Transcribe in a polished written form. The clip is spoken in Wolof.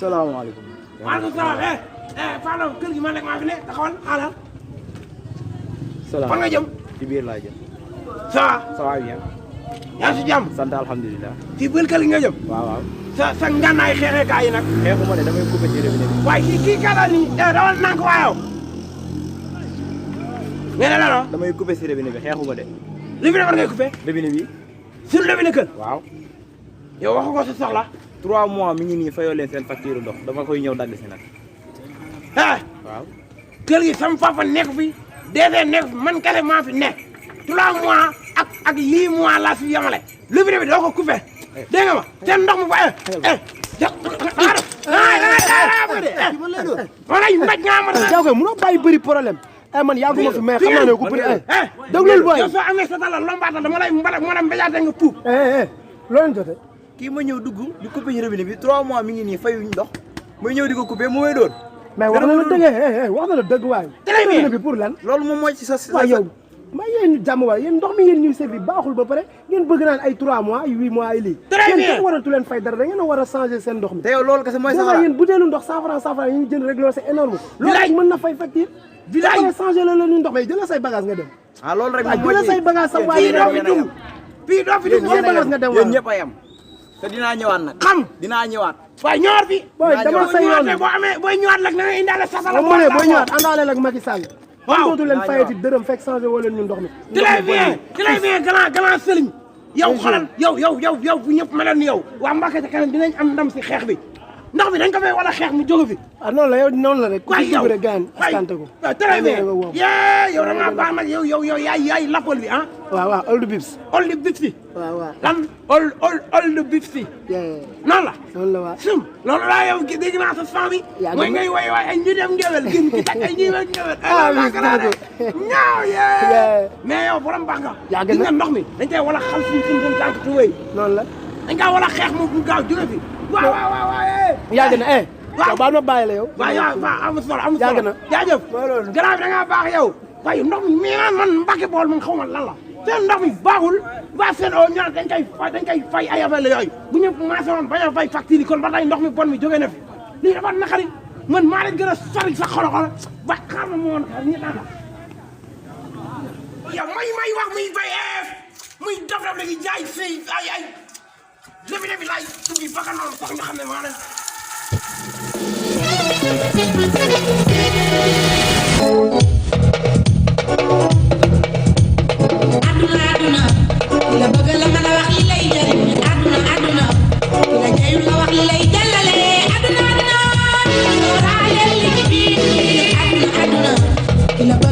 salaamaaleykum. maaleykum salaam. Fallou kër gi man rek maa fi ne taxawal xaaral. salaam fan nga jëm. ci biir laa jëm. ça va. ça va bien. yaa ngi si jàmm. sant alhamdulilah. ci biir kër gi nga jëm. waaw waaw. sa ngànnaay xeexeekaay yi nag. xeexuma de damay coupé ci robinet bi. waaye kii kala nii dawal nànk waayow. nga ne la non. damay coupé ci robinet bi xeexuma de. robinet war ngay coupé. robinet bi. sur robinet kër. waaw. yow waxu ko sa soxla. 3 mois mi ngi nii fayoo leen seen facture ndox dama koy ñëw dagg si nag. waaw. kër gi sama papa nekk fi DG nekk fi man kese maa fi nekk 3 mois ak 8 mois laa fi yamale robinet bi doo ko coupé dégg nga ma seen ndox mu fa wala mbaj nga ma jaw koy mënoo bàyyi bëri problème man yàgguma fi mais xam naa ne ko bëri déglul booy yow soo amee sa tala lombaata dama lay mbala moo dem mbéjaate nga puub loolu jote kii ma ñëw dugg di coupé ci robinet bi 3 mois mi ngi nii fayuñ ndox may ñëw di ko coupé mu may doon. mais wax na la dëgg wax na la dëgg waay. très bien bi pour lan. loolu moom mooy ci sa waaw yow ma yéen jàmm waay yéen ndox mi ngeen ñuy servi baaxul ba pare ngeen bëgg naan ay 3 mois ay 8 mois ay lii. très bien yéen waratu leen fay dara da ngeen a war a changer seen ndox mi. te yow loolu kese mooy sa yéen butéelu ndox 100 francs 100 francs yi ñu jënd rek loolu c'est énorme. loolu rek mën na fay facture. village da changer la ñu ndox mais jëlal say bagage nga dem. ah loolu rek waaw jëlal say bagage sa waay fii doo fi dugg fii doo fi dugg say bagage nga dem yéen ñëpp a yem te dinaa ñëwaat nag. xam dinaa ñëwaat. waaye ñëwaat fi. booy dama say yoon boo amee booy ñëwaat nag na nga indaale sasala. moo ne booy ñëwaat àndaale ak Macky Sall. waaw dootu leen fayati dërëm fekk changé woo leen ñu ndox mi. très bien grand sëriñ. yow xoolal yow bu ñëpp meloon ni yow waa Mbacke ca kanam dinañ am ndam si xeex bi ndox mi dañ ko fay wala xeex mu jóge fi. ah noonu la yow noonu la rek. waay yow ku ci dugg rek gaañ askante ko. waaw très bien yow da ngaa baax nag yow yaay lappal bi ah. waaw old bips. old bips. waaw lan old bips. noonu la. noonu la waaw. sum loolu laa yow dégg naa sa fan bi. mooy ngay woy ay ñu dem ngewel gën ki tak ay ñuy weg ngewel. ñaaw yee. mais yow borom baax nga. yaa gis nga ndox mi dañ koy wala xal suñ tànk tuwéy. noonu la. dañ kaa wala xeex mu gaaw jóge fi. waaw. yàgg na waaw baal ma bàyyi la yow. waaw amul solo yàgg na jaajëf. garab da ngaa baax yow. waaye ndox mi man Mbacke bool man xaw ma lan la. seen ndox mi baaxul waa seen o ñaan dañ koy fay ay affaire la yooyu bu ñu commencé woon bañ a fay facture yi kon ba tey ndox mi bon mi jógee na fi lii dafa naqari man maa leen gën a sori sa xolo ba xaar ma woon xar ñi naan yow may wax muy bay muy daf léegi jaay fii ay robinet bi laay tugi baka noonu sax nga xam ne maa leen aduna la bëgg la mën a wax li lay jëriñ aduna la jayu la wax li lay jàllale aduna raayal li ci biir aduna